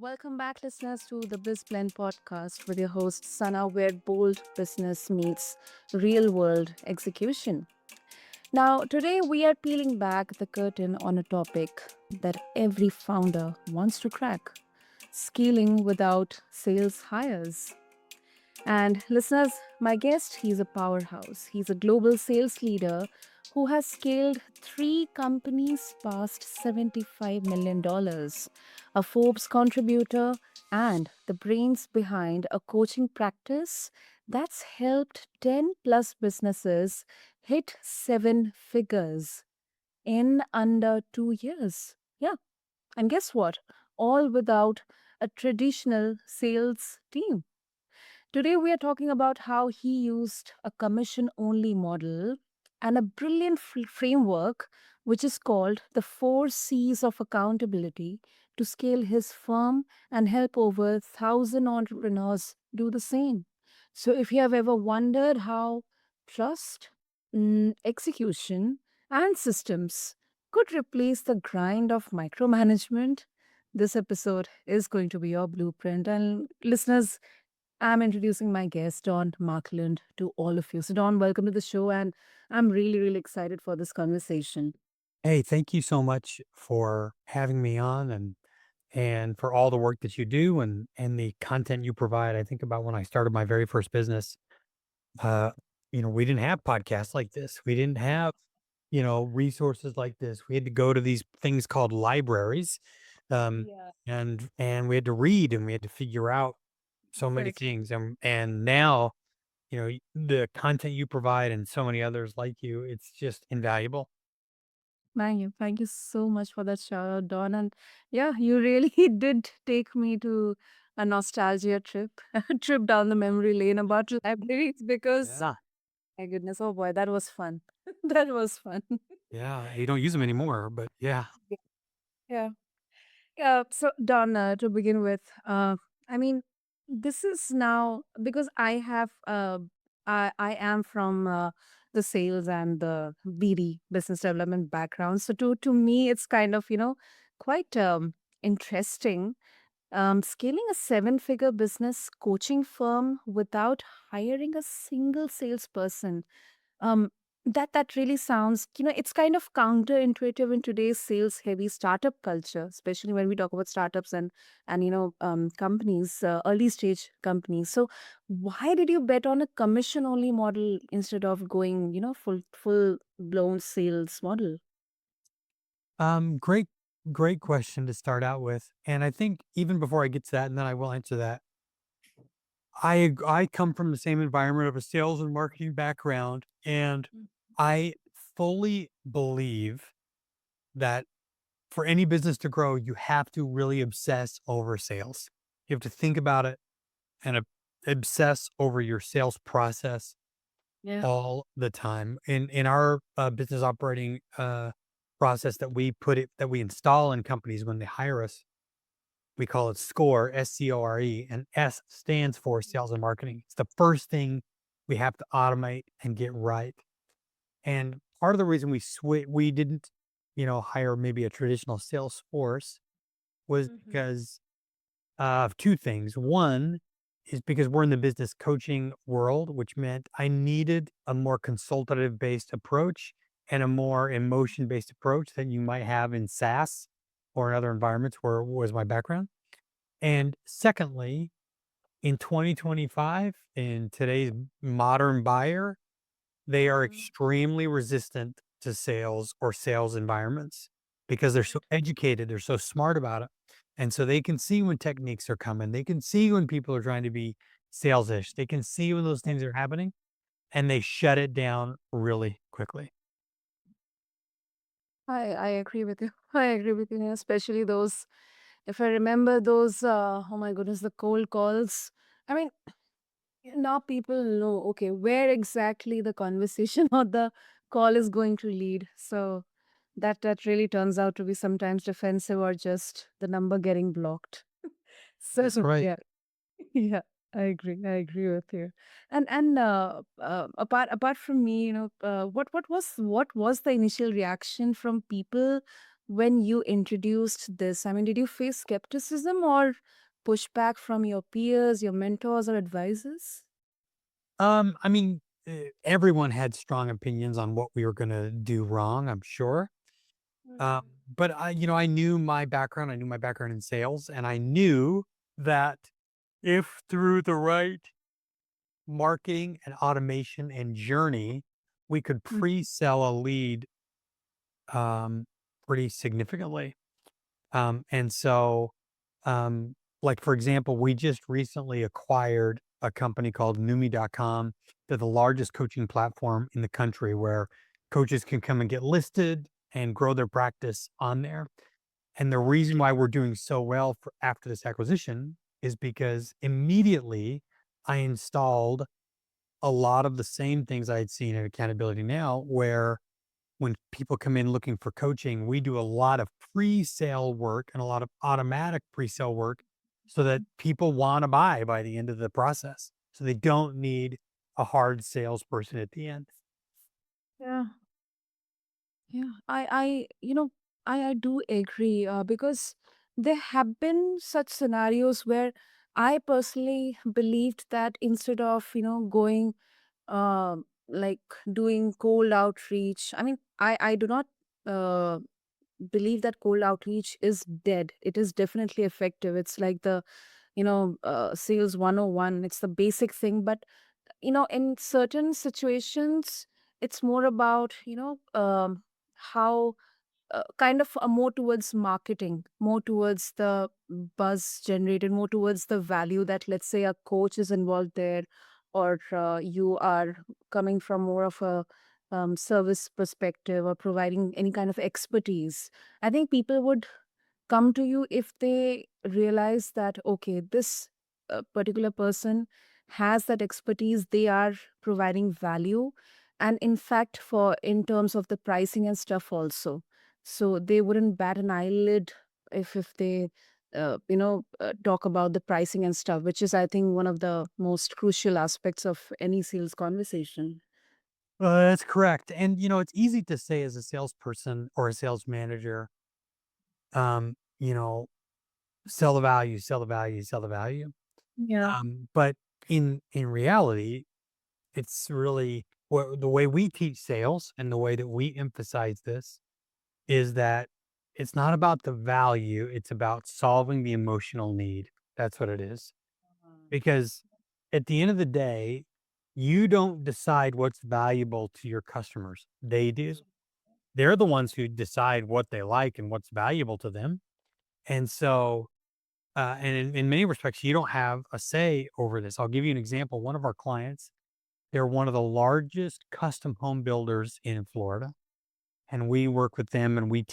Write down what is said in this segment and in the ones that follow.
Welcome back, listeners, to the BizBlend podcast with your host, Sana, where bold business meets real world execution. Now, today we are peeling back the curtain on a topic that every founder wants to crack: scaling without sales hires. And listeners, my guest, he's a powerhouse. He's a global sales leader who has scaled three companies past $75 million, dollars, a Forbes contributor, and the brains behind a coaching practice that's helped 10 plus businesses hit seven figures in under 2 years. Yeah. And guess what? All without a traditional sales team. Today, we are talking about how he used a commission only model and a brilliant framework, which is called the four C's of accountability, to scale his firm and help over 1,000 entrepreneurs do the same. So, if you have ever wondered how trust, execution, and systems could replace the grind of micromanagement, this episode is going to be your blueprint. And listeners, I'm introducing my guest, Don Markland, to all of you. So, Don, welcome to the show, and I'm really, really excited for this conversation. Hey, thank you so much for having me on and for all the work that you do and the content you provide. I think about when I started my very first business, uh, we didn't have podcasts like this. We didn't have, resources like this. We had to go to these things called libraries. Um, Yeah, and we had to read and we had to figure out so many correct. things. And now, the content you provide and so many others like you, it's just invaluable. Thank you. Thank you so much for that shout out, Don. And yeah, you really did take me to a nostalgia trip, a trip down the memory lane about libraries because, Yeah. my goodness, oh boy, that was fun. That was fun. Yeah, you don't use them anymore, but yeah. Yeah. So Don, to begin with, I mean, this is now because I am from the sales and the BD business development background. So to me, it's kind of quite interesting. Scaling a seven-figure business coaching firm without hiring a single salesperson, um that really sounds, it's kind of counterintuitive in today's sales heavy startup culture, especially when we talk about startups and companies, early stage companies. So why did you bet on a commission only model instead of going, full blown sales model? Great question to start out with. And I think even before I get to that, and then I will answer that, I come from the same environment of a sales and marketing background, and I fully believe that for any business to grow, you have to really obsess over sales. You have to think about it and obsess over your sales process Yeah. all the time. In our business operating process that we install in companies when they hire us, we call it SCORE, SCORE, and S stands for sales and marketing. It's the first thing we have to automate and get right. And part of the reason we didn't, hire maybe a traditional sales force was Hmm. because of two things. One is because we're in the business coaching world, which meant I needed a more consultative based approach and a more emotion based approach that you might have in SaaS or in other environments where was my background. And secondly, in 2025, in today's modern buyer, they are extremely resistant to sales or sales environments because they're so educated, they're so smart about it. And so they can see when techniques are coming. They can see when people are trying to be salesish. They can see when those things are happening and they shut it down really quickly. I agree with you. I agree with you, especially those, if I remember those, oh my goodness, the cold calls. I mean, now people know, okay, where exactly the conversation or the call is going to lead. So that really turns out to be sometimes defensive or just the number getting blocked. So That's right. yeah, yeah, I agree. I agree with you. And apart from me, what was the initial reaction from people when you introduced this? I mean, did you face skepticism or pushback from your peers, your mentors, or advisors? I mean, everyone had strong opinions on what we were gonna do wrong, I'm sure. Um, but I knew my background. I knew my background in sales, and I knew that if through the right marketing and automation and journey, we could Mm. pre-sell a lead um, pretty significantly. And so, um, like for example, we just recently acquired a company called Numi.com. They're the largest coaching platform in the country where coaches can come and get listed and grow their practice on there. And the reason why we're doing so well for after this acquisition is because immediately I installed a lot of the same things I had seen at Accountability Now, where when people come in looking for coaching, we do a lot of pre-sale work and a lot of automatic pre-sale work so that people want to buy by the end of the process. So they don't need a hard salesperson at the end. Yeah. Yeah, I do agree because there have been such scenarios where I personally believed that instead of, going like doing cold outreach, I mean, I do not uh, believe that cold outreach is dead. It is definitely effective. It's like the, sales 101. It's the basic thing. But, in certain situations, it's more about, how kind of more towards marketing, more towards the buzz generated, more towards the value that, let's say, a coach is involved there, or you are coming from more of a service perspective or providing any kind of expertise. I think people would come to you if they realize that, okay, this particular person has that expertise, they are providing value, and in fact, for in terms of the pricing and stuff also, so they wouldn't bat an eyelid if they talk about the pricing and stuff, which is, I think, one of the most crucial aspects of any sales conversation. That's correct. And, it's easy to say as a salesperson or a sales manager, um, you know, sell the value, sell the value, sell the value. Yeah. But in reality, it's really the way we teach sales and the way that we emphasize this is that it's not about the value, it's about solving the emotional need. That's what it is. Because at the end of the day, you don't decide what's valuable to your customers. They do. They're the ones who decide what they like and what's valuable to them. And so, and in many respects, you don't have a say over this. I'll give you an example. One of our clients, they're one of the largest custom home builders in Florida, and we work with them and we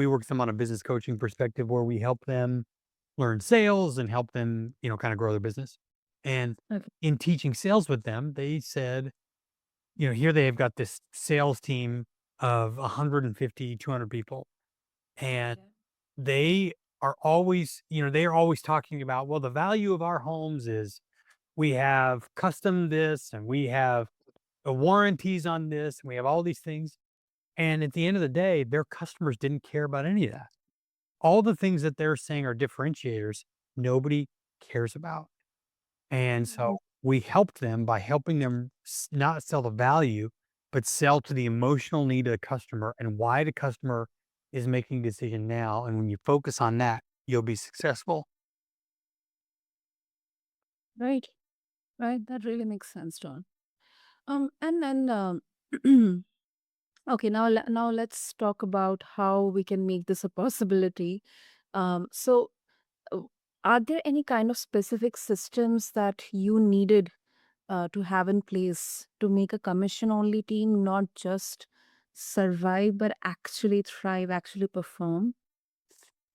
work with them on a business coaching perspective where we help them learn sales and help them, kind of grow their business. And Okay. in teaching sales with them, they said, here they've got this sales team of 150, 200 people, and Okay. they they are always talking about, well, the value of our homes is we have custom this and we have warranties on this and we have all these things. And at the end of the day, their customers didn't care about any of that. All the things that they're saying are differentiators, nobody cares about. And Mhm. so we helped them by helping them not sell the value, but sell to the emotional need of the customer and why the customer is making a decision now. And when you focus on that, you'll be successful. Right, right. That really makes sense, Don. And then okay, now let's talk about how we can make this a possibility. So, uh, are there any kind of specific systems that you needed to have in place to make a commission-only team not just survive but actually thrive, actually perform?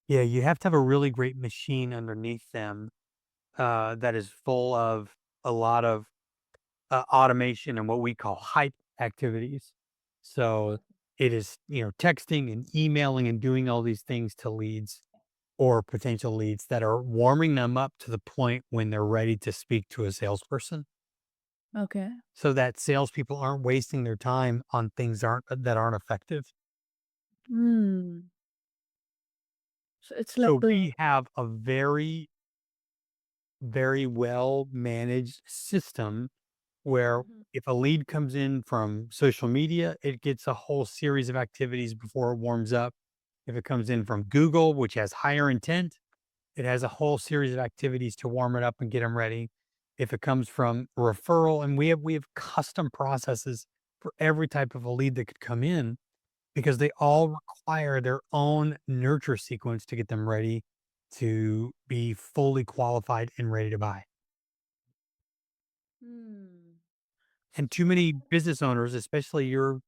Yeah, you have to have a really great machine underneath them that is full of a lot of automation and what we call hype activities. So it is, texting and emailing and doing all these things to leads or potential leads that are warming them up to the point when they're ready to speak to a salesperson Okay. so that salespeople aren't wasting their time on things that aren't effective. Hmm. So it's like So the we have a very, very well managed system where Mhm. if a lead comes in from social media, it gets a whole series of activities before it warms up. If it comes in from Google, which has higher intent, it has a whole series of activities to warm it up and get them ready. If it comes from referral, and we have custom processes for every type of a lead that could come in because they all require their own nurture sequence to get them ready to be fully qualified and ready to buy. Hmm. And too many business owners, especially your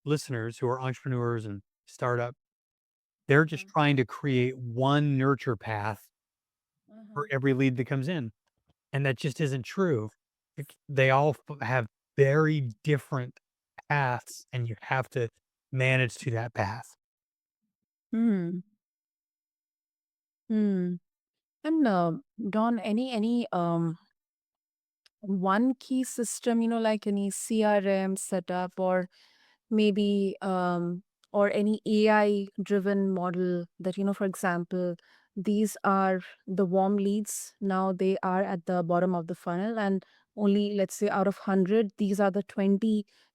listeners who are entrepreneurs and startup, they're just Uh-huh. trying to create one nurture path for Uh-huh. every lead that comes in. And that just isn't true. They all have very different paths, and you have to manage to that path. Hmm. Hmm. And Don, any one key system, like any CRM setup or maybe or any AI driven model that, for example, these are the warm leads. Now they are at the bottom of the funnel, and only, let's say, out of 100, these are the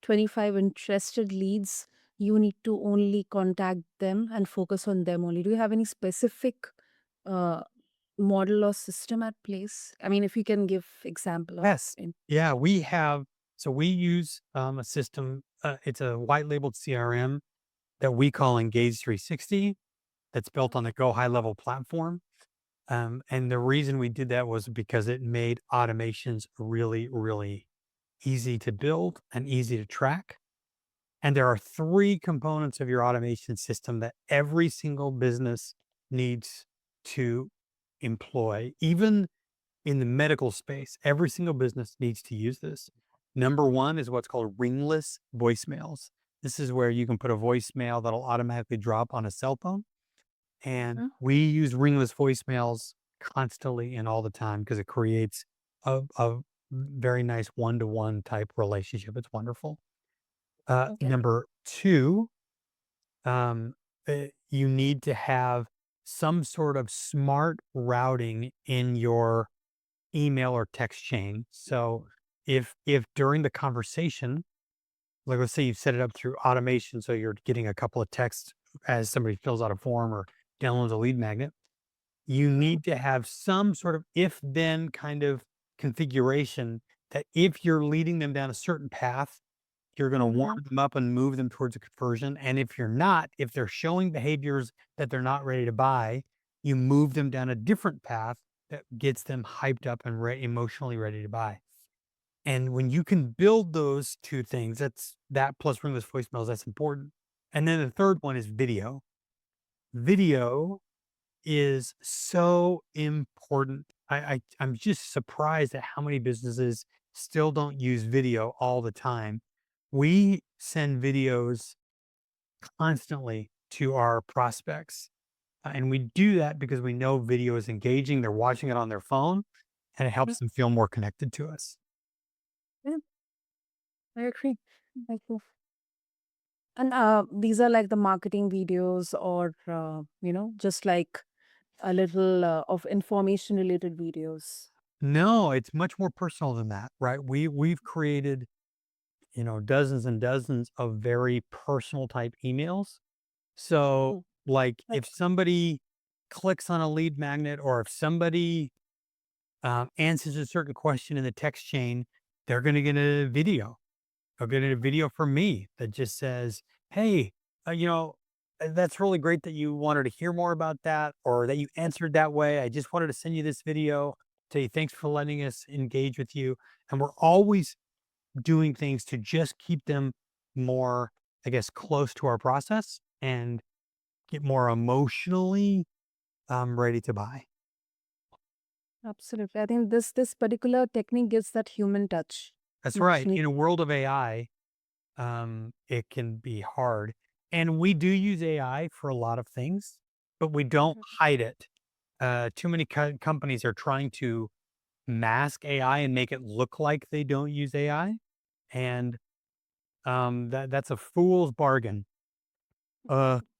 25 interested leads. You need to only contact them and focus on them only. Do you have any specific uh, model or system at place? I mean, if you can give example of Yes. in. Yeah, we use a system. It's a white labeled CRM that we call Engage 360 that's built on the Go High Level platform. And the reason we did that was because it made automations really, really easy to build and easy to track. And there are three components of your automation system that every single business needs to employ. Even in the medical space, every single business needs to use this. Number one is what's called ringless voicemails. This is where you can put a voicemail that'll automatically drop on a cell phone. And Mhm. we use ringless voicemails constantly and all the time because it creates a very nice one to one type relationship. It's wonderful. Okay. Number two, you need to have some sort of smart routing in your email or text chain. So if during the conversation, like let's say you set it up through automation, so you're getting a couple of texts as somebody fills out a form or downloads a lead magnet, you Mhm. need to have some sort of if then kind of configuration that if you're leading them down a certain path, you're going to warm Mhm. them up and move them towards a conversion. And if you're not, if they're showing behaviors that they're not ready to buy, you move them down a different path that gets them hyped up and emotionally ready to buy. And when you can build those two things, that's that plus ringless voicemails, that's important. And then the third one is video. Video is so important. I'm just surprised at how many businesses still don't use video all the time. We send videos constantly to our prospects, and we do that because we know video is engaging. They're watching it on their phone, and it Yeah, helps them feel more connected to us. yeah, I agree. Thank you. And these are like the marketing videos or, just like a little of information related videos. No, it's much more personal than that, right? We've created, dozens and dozens of very personal type emails. So, Mm. like, Like, if somebody clicks on a lead magnet or if somebody answers a certain question in the text chain, they're going to get a video. They'll get a video from me that just says, "Hey, that's really great that you wanted to hear more about that or that you answered that way. I just wanted to send you this video. Tell you thanks for letting us engage with you." And we're always doing things to just keep them more, I guess, close to our process and get more emotionally ready to buy. absolutely. I think this particular technique gives that human touch, That's which right. need. In a world of AI, it can be hard. And we do use AI for a lot of things, but we don't Mhm. hide it. Too many companies are trying to mask AI and make it look like they don't use AI. And that's a fool's bargain.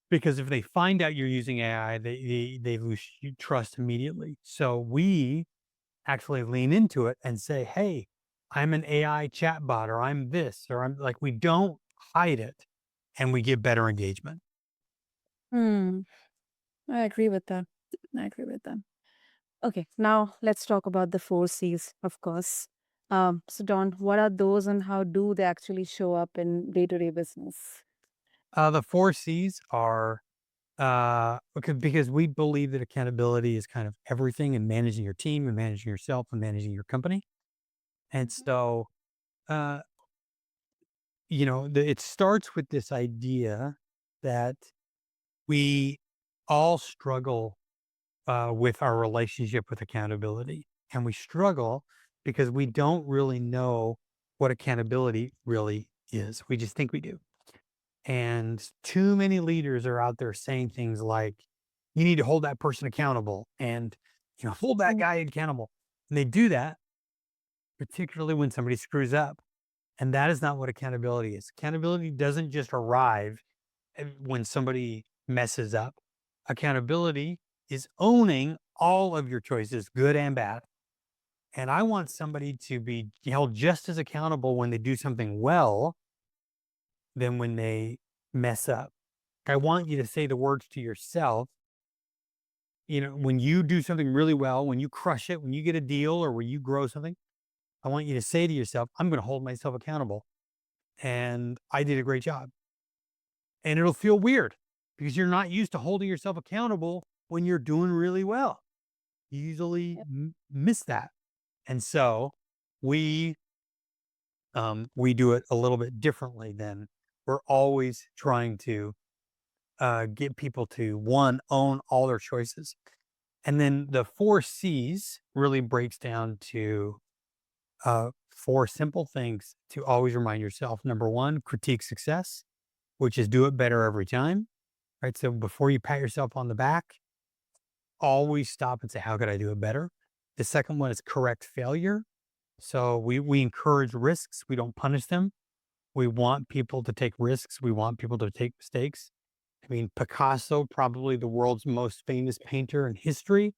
because if they find out you're using AI, they lose trust immediately. So we actually lean into it and say, "Hey, I'm an AI chatbot, or I'm this, or I'm like," we don't hide it, and we get better engagement. Hmm. I agree with that. I agree with that. Okay, now let's talk about the four C's, of course. So, Don, what are those and how do they actually show up in day to day business? The four C's are because we believe that accountability is kind of everything in managing your team and managing yourself and managing your company. And so, uh, it starts with this idea that we all struggle with our relationship with accountability. And we struggle because we don't really know what accountability really is. We just think we do. And too many leaders are out there saying things like, you need to hold that person accountable and hold that Mm. guy accountable. And they do that, particularly when somebody screws up. And that is not what accountability is. Accountability doesn't just arrive when somebody messes up. Accountability is owning all of your choices, good and bad. And I want somebody to be held just as accountable when they do something well than when they mess up. I want you to say the words to yourself. When you do something really well, when you crush it, when you get a deal or when you grow something, I want you to say to yourself, I'm going to hold myself accountable. And I did a great job. And it'll feel weird because you're not used to holding yourself accountable when you're doing really well. You usually miss that. And so we we do it a little bit differently than we're always trying to get people to one, own all their choices. And then the four C's really breaks down to four simple things to always remind yourself. Number one, critique success, which is do it better every time. Right. So before you pat yourself on the back, always stop and say, how could I do it better? The second one is correct failure. So we encourage risks. We don't punish them. We want people to take risks. We want people to take mistakes. I mean, Picasso, probably the world's most famous painter in history,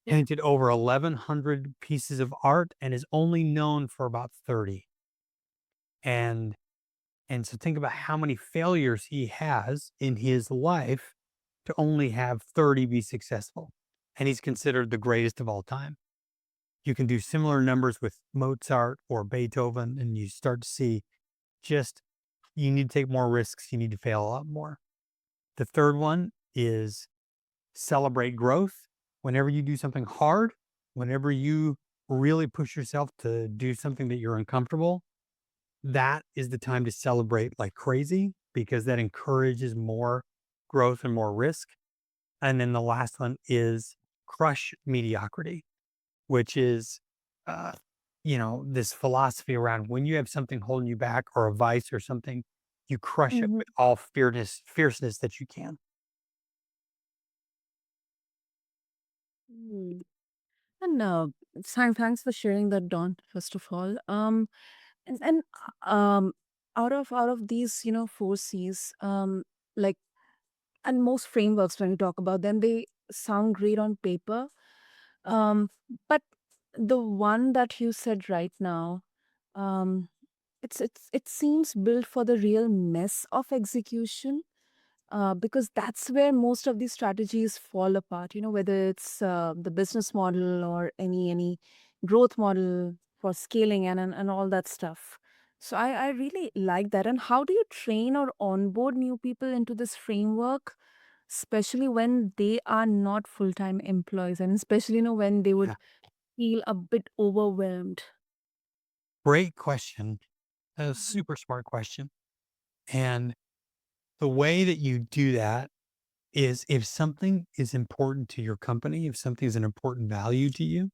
painted over 1,100 pieces of art and is only known for about 30. And and so think about how many failures he has in his life to only have 30 be successful. And he's considered the greatest of all time. You can do similar numbers with Mozart or Beethoven, and you start to see just you need to take more risks. You need to fail a lot more. The third one is celebrate growth. Whenever you do something hard, whenever you really push yourself to do something that you're uncomfortable, that is the time to celebrate like crazy because that encourages more growth and more risk. And then the last one is crush mediocrity, which is, uh, this philosophy around when you have something holding you back or a vice or something, you crush it Mhm. with all fierceness that you can. Mm. And thanks for sharing that, Don. First of all, and out of these, four C's, like, and most frameworks when we talk about them, they sound great on paper. Um, but the one that you said right now, um, it seems built for the real mess of execution, because that's where most of these strategies fall apart. Whether it's the business model or any growth model for scaling and all that stuff. So I really like that. And how do you train or onboard new people into this framework, especially when they are not full time employees, and especially when they Yeah. would feel a bit overwhelmed? Great question. A Mhm. super smart question. And the way that you do that is if something is important to your company, if something is an important value to you,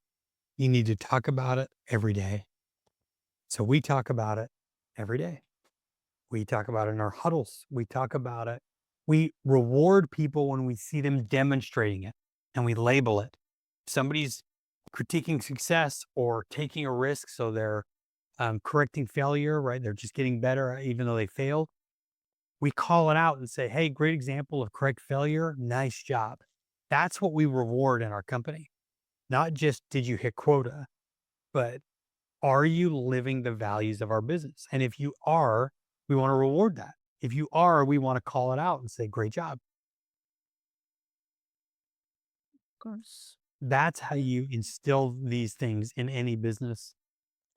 you need to talk about it every day. So we talk about it every day. We talk about it in our huddles. We talk about it. We reward people when we see them demonstrating it and we label it. Somebody's critiquing success or taking a risk. So they're correcting failure, right? They're just getting better even though they failed. We call it out and say, hey, great example of correct failure. Nice job. That's what we reward in our company. Not just did you hit quota, but are you living the values of our business? And if you are, we want to reward that. If you are, we want to call it out and say, great job. Of course. That's how you instill these things in any business.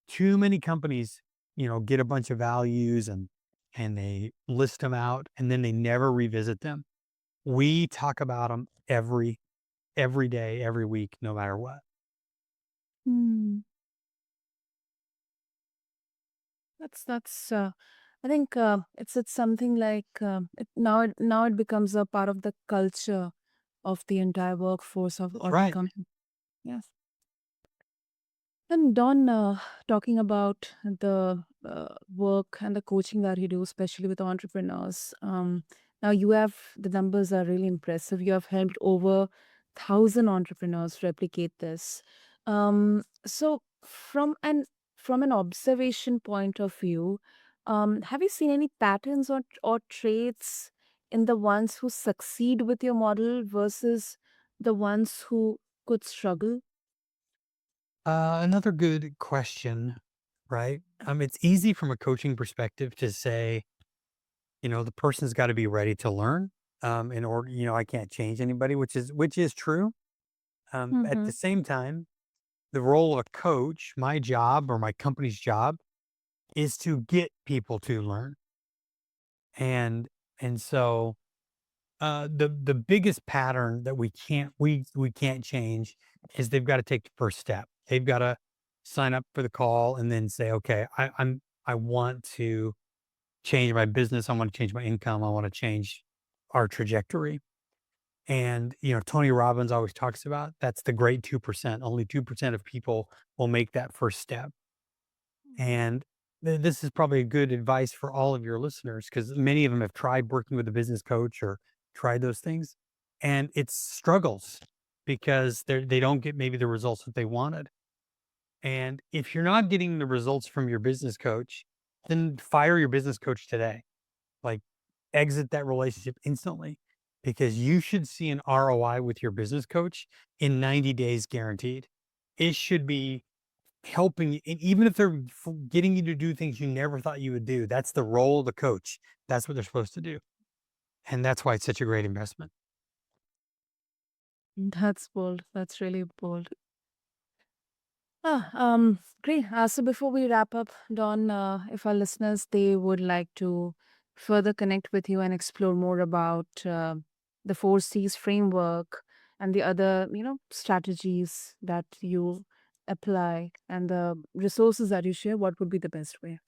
Too many companies, get a bunch of values and they list them out and then they never revisit them. We talk about them every day, every week, no matter what. Hmm. That's I think it's something like now it becomes a part of the culture of the entire workforce of That's or the right. company. Yes. And Don, talking about the work and the coaching that you do, especially with entrepreneurs. Now you have the numbers are really impressive. You have helped over 1,000 entrepreneurs replicate this. So from an observation point of view, have you seen any patterns or traits in the ones who succeed with your model versus the ones who could struggle? Another good question, right? It's easy from a coaching perspective to say, the person's got to be ready to learn. In order, I can't change anybody, which is true. At Mm-hmm. the same time, the role of a coach, my job or my company's job, is to get people to learn. And so the biggest pattern that we can't change is they've got to take the first step. They've got to sign up for the call and then say, okay, I want to change my business. I want to change my income. I want to change our trajectory. And Tony Robbins always talks about that's the great 2%. Only 2% of people will make that first step. And this is probably good advice for all of your listeners because many of them have tried working with a business coach or tried those things, and it's struggles because they don't get maybe the results that they wanted. And if you're not getting the results from your business coach, then fire your business coach today. Like exit that relationship instantly because you should see an ROI with your business coach in 90 days guaranteed. It should be helping you, and even if they're getting you to do things you never thought you would do, that's the role of the coach. That's what they're supposed to do, and that's why it's such a great investment. That's bold. That's really bold. Great. So before we wrap up, Don, if our listeners they would like to further connect with you and explore more about the four C's framework and the other, strategies that you apply and the resources that you share, what would be the best way?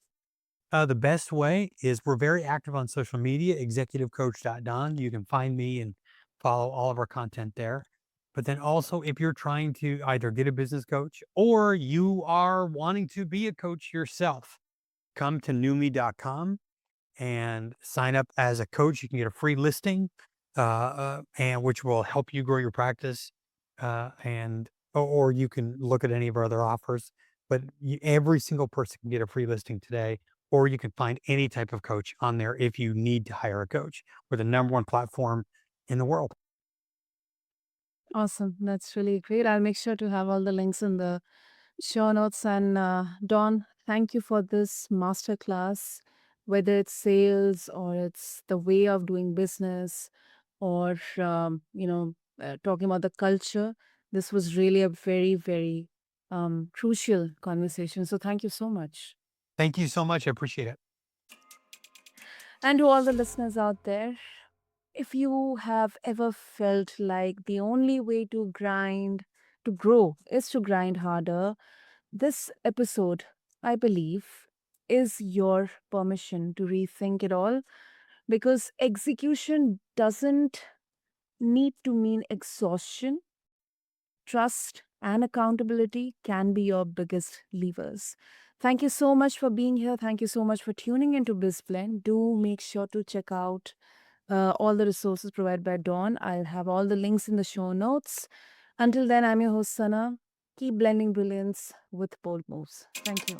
The best way is we're very active on social media, executivecoach.don. You can find me and follow all of our content there. But then also, if you're trying to either get a business coach or you are wanting to be a coach yourself, come to newme.com and sign up as a coach. You can get a free listing, and which will help you grow your practice. Or you can look at any of our other offers. But every single person can get a free listing today, or you can find any type of coach on there if you need to hire a coach. We're the number one platform in the world. Awesome. That's really great. I'll make sure to have all the links in the show notes. And Don, thank you for this masterclass, whether it's sales or it's the way of doing business or, talking about the culture. This was really a very, very crucial conversation. So thank you so much. Thank you so much. I appreciate it. And to all the listeners out there, if you have ever felt like the only way to grow, is to grind harder, this episode, I believe, is your permission to rethink it all because execution doesn't need to mean exhaustion. Trust and accountability can be your biggest levers. Thank you so much for being here. Thank you so much for tuning into BizBlend. Do make sure to check out all the resources provided by Dawn. I'll have all the links in the show notes. Until then, I'm your host, Sana. Keep blending brilliance with bold moves. Thank you.